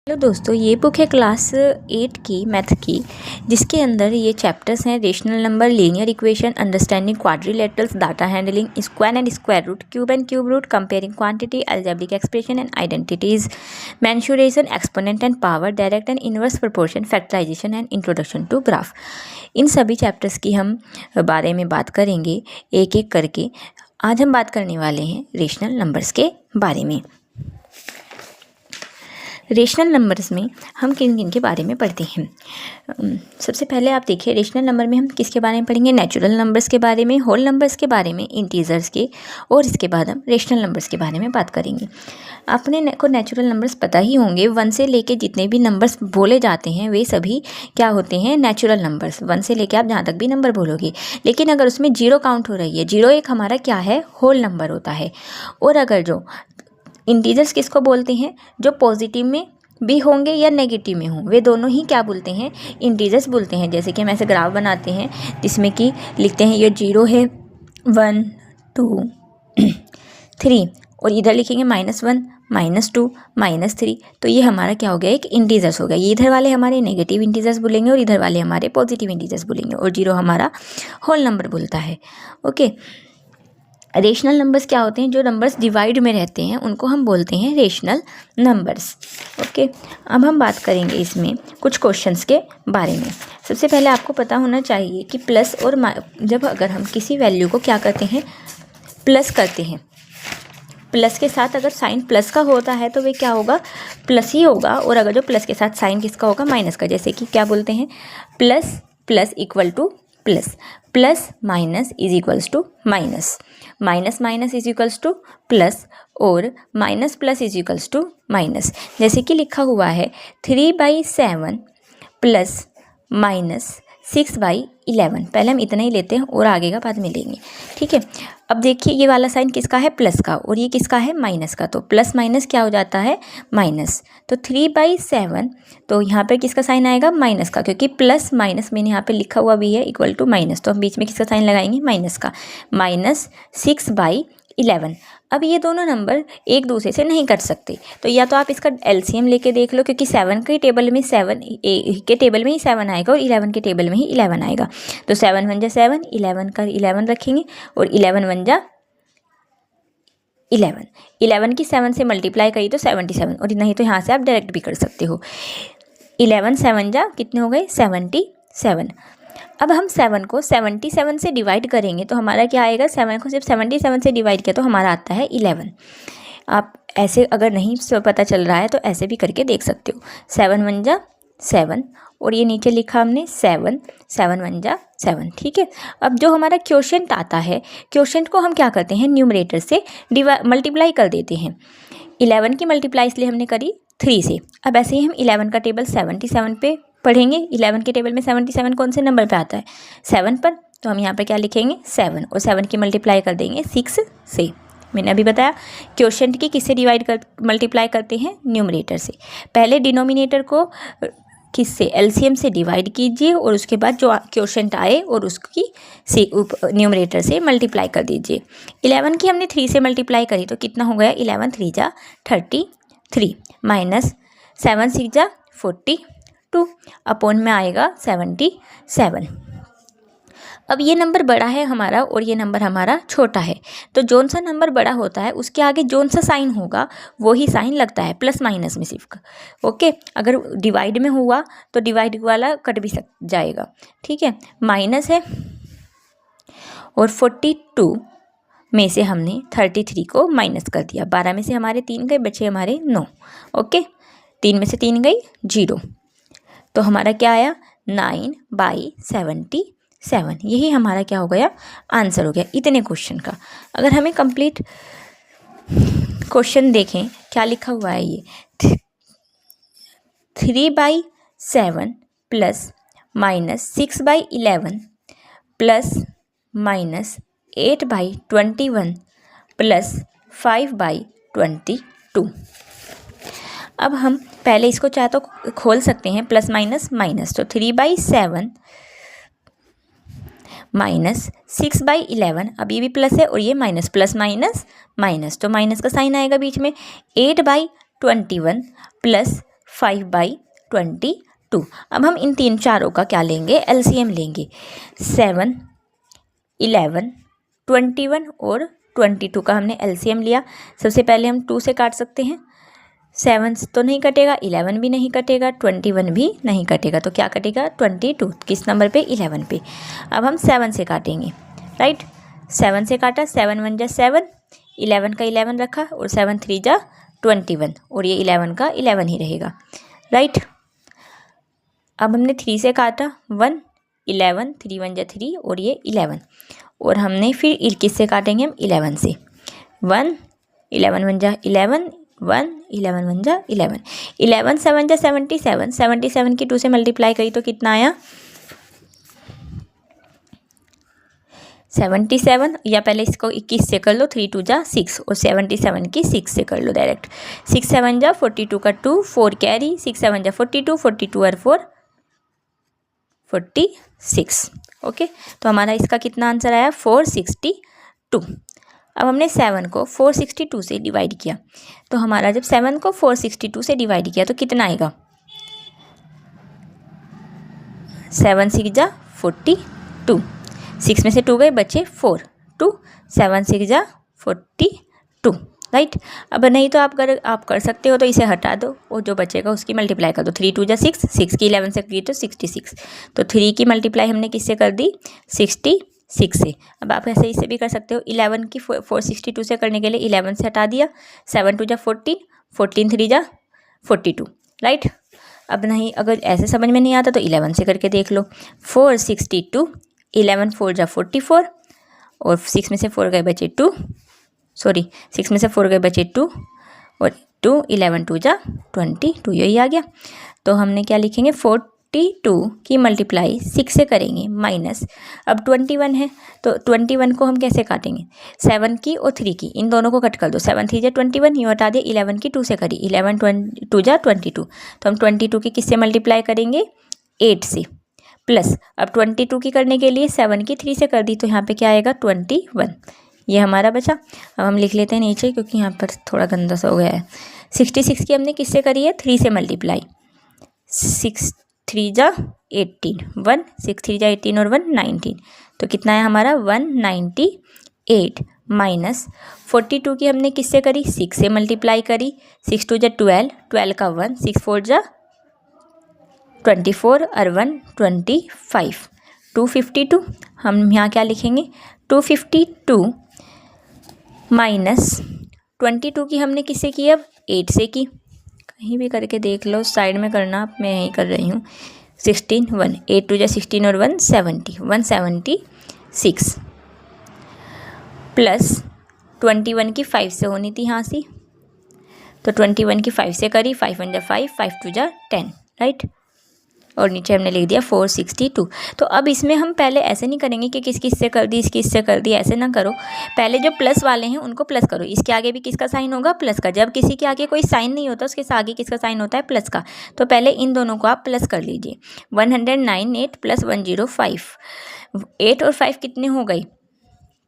Hello दोस्तों, ये book है क्लास 8 की मैथ की, जिसके अंदर ये चैप्टर्स हैं rational number, linear equation, understanding quadrilaterals, data handling, square and square root, cube and cube root, comparing quantity, algebraic expression and identities, mensuration, exponent and power, direct and inverse proportion, factorization and introduction to graph. इन सभी chapters की हम बारे में बात करेंगे एक एक करके। आज हम बात करने वाले हैं रेशनल नंबर्स के बारे में। रेशनल नंबर्स में हम किन किन के बारे में पढ़ते हैं। सबसे पहले आप देखिए, रेशनल नंबर में हम किसके बारे में पढ़ेंगे? नेचुरल नंबर्स के बारे में, होल नंबर्स के बारे में, इंटीजर्स के, और इसके बाद हम रेशनल नंबर्स के बारे में बात करेंगे। अपने को नेचुरल नंबर्स पता ही होंगे। 1 से लेके जितने भी नंबर्स बोले जाते हैं वे सभी क्या होते हैं? Natural numbers. 1 से लेके आप जहाँ तक भी नंबर बोलोगे, लेकिन अगर उसमें 0 काउंट हो रही है, 0 एक हमारा क्या है? होल नंबर होता है। और अगर जो इंटीजर्स किसको बोलते हैं? जो पॉजिटिव में भी होंगे या नेगेटिव में हों, वे दोनों ही क्या बोलते हैं? इंटीजर्स बोलते हैं। जैसे कि हम ऐसे ग्राफ बनाते हैं जिसमें कि लिखते हैं ये 0 है, 1 2 3, और इधर लिखेंगे -1 -2 -3। तो ये हमारा क्या हो गया? एक इंटीजर्स हो गया। ये इधर वाले हमारे नेगेटिव इंटीजर्स बोलेंगे और इधर वाले हमारे पॉजिटिव इंटीजर्स बोलेंगे, और 0 हमारा होल नंबर बोलता है। ओके। रेशनल नंबर्स क्या होते हैं? जो नंबर्स डिवाइड में रहते हैं उनको हम बोलते हैं रेशनल नंबर्स। ओके। अब हम बात करेंगे इसमें कुछ क्वेश्चंस के बारे में। सबसे पहले आपको पता होना चाहिए कि प्लस और जब अगर हम किसी वैल्यू को क्या करते हैं? प्लस करते हैं, प्लस के साथ अगर साइन प्लस का होता है तो वे क्या होगा? प्लस ही होगा। और अगर जो प्लस के साथ साइन किसका होगा? माइनस का। जैसे कि क्या बोलते हैं? Plus plus equal to plus, plus minus is equals to minus, minus minus is equals to plus, और minus plus is equals to minus. जैसे कि लिखा हुआ है 3/7 प्लस माइनस 6/11। पहले हम इतना ही लेते हैं और आगे का बाद में लेंगे, ठीक है। अब देखिए, ये वाला साइन किसका है? प्लस का, और ये किसका है? माइनस का। तो प्लस माइनस क्या हो जाता है? माइनस। तो 3/7, तो यहाँ पर किसका साइन आएगा? माइनस का, क्योंकि प्लस माइनस मैंने यहाँ पे लिखा हुआ भी है इक्वल टू माइनस, तो हम बीच में किसका साइन लगाएंगे? माइनस का। -6/11। अब ये दोनों नंबर एक दूसरे से नहीं कट सकते, तो या तो आप इसका एलसीएम लेके देख लो, क्योंकि 7 के टेबल में 7 के टेबल में ही 7 आएगा और 11 के टेबल में ही 11 आएगा। तो 7 1 जा 7, 11 का 11 रखेंगे, और 11 1 जा 11। 11 की 7 से मल्टीप्लाई करी तो 77, और नहीं तो यहाँ से आप डायरेक्ट भी कर सकते हो। 11 7 जा कितने हो गए? 77। अब हम 7 को 77 से डिवाइड करेंगे तो हमारा क्या आएगा? 7 को सिर्फ 77 से डिवाइड किया तो हमारा आता है 11। आप ऐसे अगर नहीं पता चल रहा है तो ऐसे भी करके देख सकते हो। 7 1 जा 7, और ये नीचे लिखा हमने 7, 7 1 जा 7, ठीक है। अब जो हमारा क्वोशेंट आता है, क्वोशेंट को हम क्या करते हैं? न्यूमरेटर से मल्टीप्लाई कर देते हैं। 11 की मल्टीप्लाई इसलिए हमने करी 3 से। अब ऐसे ही हम 11 का टेबल 77 पे पढ़ेंगे। 11 के टेबल में 77 कौन से नंबर पे आता है? 7 पर। तो हम यहाँ पर क्या लिखेंगे? 7, और 7 की मल्टीप्लाई कर देंगे 6 से। मैंने अभी बताया क्वोशेंट की किससे मल्टीप्लाई करते हैं? न्यूमरेटर से। पहले डिनोमिनेटर को किससे? एलसीएम से डिवाइड कीजिए, और उसके बाद जो क्वोशेंट आए और उसकी न्यूमरेटर से मल्टीप्लाई कर दीजिए। 11 की हमने 3 से मल्टीप्लाई करी तो कितना हो गया? 11 3 जा 33, माइनस 7 6 जा 42, अपॉन में आएगा 77। अब ये नंबर बड़ा है हमारा और ये नंबर हमारा छोटा है, तो जौन सा नंबर बड़ा होता है उसके आगे जौन सा साइन होगा वो ही साइन लगता है, प्लस माइनस में सिर्फ। ओके। अगर डिवाइड में हुआ तो डिवाइड वाला कट भी जाएगा, ठीक है। माइनस है, और 42 में से हमने 33 को माइनस कर दिया। 12 में से हमारे 3 गए, बचे हमारे 9। ओके। 3 में से 3 गई 0, तो हमारा क्या आया? 9/77। यही हमारा क्या हो गया? आंसर हो गया इतने क्वेश्चन का। अगर हमें कंप्लीट क्वेश्चन देखें, क्या लिखा हुआ है? ये 3/7 plus minus 6/11 plus minus 8/21 plus 5/22। अब हम पहले इसको चाहे तो खोल सकते हैं, प्लस माइनस माइनस, तो 3/7 माइनस 6/11। अब ये भी प्लस है और ये माइनस, प्लस माइनस माइनस, तो माइनस का साइन आएगा बीच में। 8/21 प्लस 5/22। अब हम इन तीन चारों का क्या लेंगे, एलसीएम लेंगे। 7, 11, 21 और 22 का हमने एलसीएम लिया। सबसे पहले हम 2 से काट सकते हैं। 7 तो नहीं कटेगा, 11 भी नहीं कटेगा, 21 भी नहीं कटेगा, तो क्या कटेगा 22। किस नंबर पे, 11 पे। अब हम 7 से काटेंगे, राइट। 7 से काटा, 7 1 जा 7, 11 का 11 रखा और 7 3 जा 21 और ये 11 का 11 ही रहेगा, राइट। अब हमने 3 से काटा, 1 11, 3 1 जा 3 और ये 11 और हमने फिर किससे काटेंगे हम, 11 से। 1 11 1 जा 11, 1 11 1 जा 11, 11 7 जा 77, 77 की 2 से मल्टीप्लाई करी तो कितना आया 77, या पहले इसको 21 से कर लो, 3 2 जा 6 और 77 की 6 से कर लो डायरेक्ट। 6 7 जा 42 का 2, 4 कैरी, 6 7 जा 42, 42 और 4 46। ओके, तो हमारा इसका कितना आंसर आया 462। अब हमने 7 को 462 से डिवाइड किया, तो हमारा जब 7 को 462 से डिवाइड किया तो कितना आएगा 7 6 जा 42, 6 में से 2 गए बचे 4, 2 7 6 जा 42, राइट। अब नहीं तो आप कर सकते हो तो इसे हटा दो और जो बचेगा उसकी मल्टीप्लाई कर दो। 3 2 जा 6, 6 की 11 से की तो 66, तो 3 की मल्टीप्लाई हमने किससे कर दी 66 से। अब आप ऐसे इसे भी कर सकते हो, 11 की 462 से करने के लिए 11 से हटा दिया, 7 2 जा 14, 14 3 जा 42, राइट। अब नहीं, अगर ऐसे समझ में नहीं आता तो 11 से करके देख लो। 462, 11 4 जा 44 और 6 में से 4 गए बचे 2, सॉरी 6 में से 4 गए बचे 2 और 2 11 2 जा 22, यही आ गया। तो हमने क्या लिखेंगे 42 की मल्टीप्लाई 6 से करेंगे माइनस, अब 21 है तो 21 को हम कैसे काटेंगे 7 की और 3 की, इन दोनों को कट कर दो। 7 3 जा 21, ये हटा दिया, 11 की 2 से करी, 11 2 जा 22, तो हम 22 की किससे मल्टीप्लाई करेंगे 8 से, प्लस अब 22 की करने के लिए 7 की 3 से कर दी, तो यहाँ पे क्या आएगा 21, ये हमारा बचा। अब हम लिख लेते हैं नीचे क्योंकि यहाँ पर थोड़ा गंदा सा हो गया है। 66 की हमने किससे करी है 3 से मल्टीप्लाई, 6 3 जा 18, 1 6 3 जा 18 और 1 19, तो कितना है हमारा 198 माइनस 42 की हमने किससे करी 6 से मल्टीप्लाई करी, 6 2 जा 12, 12 का 1, 6 4 जा 24 और 1 25, 252। हम यहाँ क्या लिखेंगे 252 माइनस 22 की हमने किससे की, अब 8 से की, कहीं भी करके देख लो, साइड में करना, मैं यहीं कर रही हूँ। 16 1 8 2 जा 16 और 1 70, 176 प्लस 21 की 5 से होनी थी यहाँ से, तो 21 की 5 से करी, 5 1 जा 5, 5 2 जा 10, राइट, और नीचे हमने लिख दिया 462। तो अब इसमें हम पहले ऐसे नहीं करेंगे कि किस किस से कर दी, इसकी इससे कर दी, ऐसे ना करो। पहले जो प्लस वाले हैं उनको प्लस करो, इसके आगे भी किसका साइन होगा प्लस का। जब किसी के आगे कोई साइन नहीं होता उसके आगे किसका साइन होता है प्लस का, तो पहले इन दोनों को आप प्लस कर लीजिए। 109 प्लस 105, 8 और 5 कितने हो गई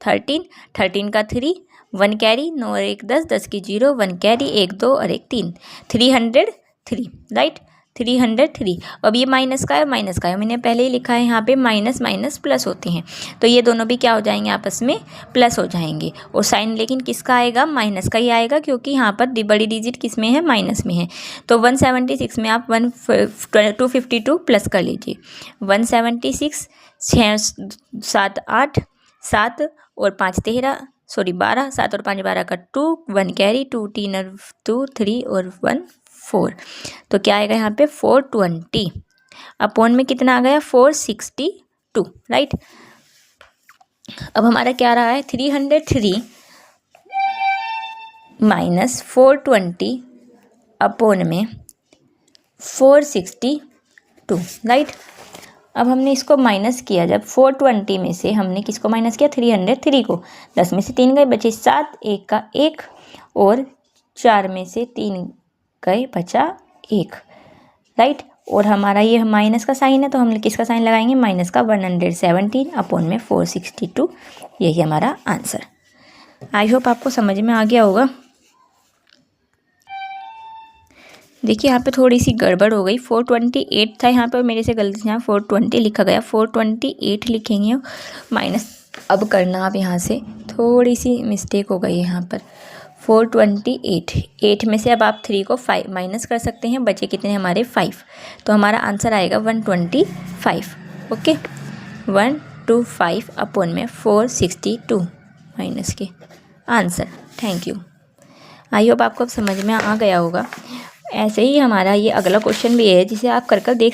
13, 13 का 3, 1 कैरी, 9 और 1 10, 10 की 0, 1 कैरी, 1 2 और 1 3, 303, राइट, 303। अब ये माइनस का है, माइनस का है, मैंने पहले ही लिखा है यहाँ पे माइनस माइनस प्लस होते हैं, तो ये दोनों भी क्या हो जाएंगे आपस में प्लस हो जाएंगे, और साइन लेकिन किसका आएगा माइनस का ही आएगा, क्योंकि यहाँ पर बड़ी डिजिट किस में है माइनस में है। तो 176 में आप 252 प्लस कर लीजिए, 176 6 7 8 7 और 5 13, सॉरी 12, 7 और 5 12 का 2, 1 कैरी, 2 3 और 2 3 और 1 4, तो क्या आएगा यहाँ पे 420 अपॉन में कितना आ गया 462, राइट। अब हमारा क्या रहा है 303 माइनस 420 अपॉन में 462, राइट। अब हमने इसको माइनस किया, जब 420 में से हमने किसको माइनस किया 303 को, 10 में से 3 गए बचे 7, 1 का 1 और 4 में से 3 गए बचा 1, राइट। और हमारा ये माइनस का साइन है तो हम किसका साइन लगाएंगे माइनस का, 117 अपॉन में 462, यही हमारा आंसर। आई होप आपको समझ में आ गया होगा। देखिए यहाँ पे थोड़ी सी गड़बड़ हो गई, 428 था यहाँ पर मेरे से गलती से यहाँ 420 लिखा गया, 428 लिखेंगे माइनस अब करना आप यहाँ से, थोड़ी सी मिस्टेक हो गई यहाँ पर। 428, 8 में से अब आप 3 को 5 माइनस कर सकते हैं, बचे कितने हमारे 5, तो हमारा आंसर आएगा 125। ओके, 125 अपॉन में 462 माइनस के answer. Thank you. I hope आपको अब समझ में आ गया होगा। ऐसे ही हमारा ये अगला क्वेश्चन भी है जिसे आप कर देख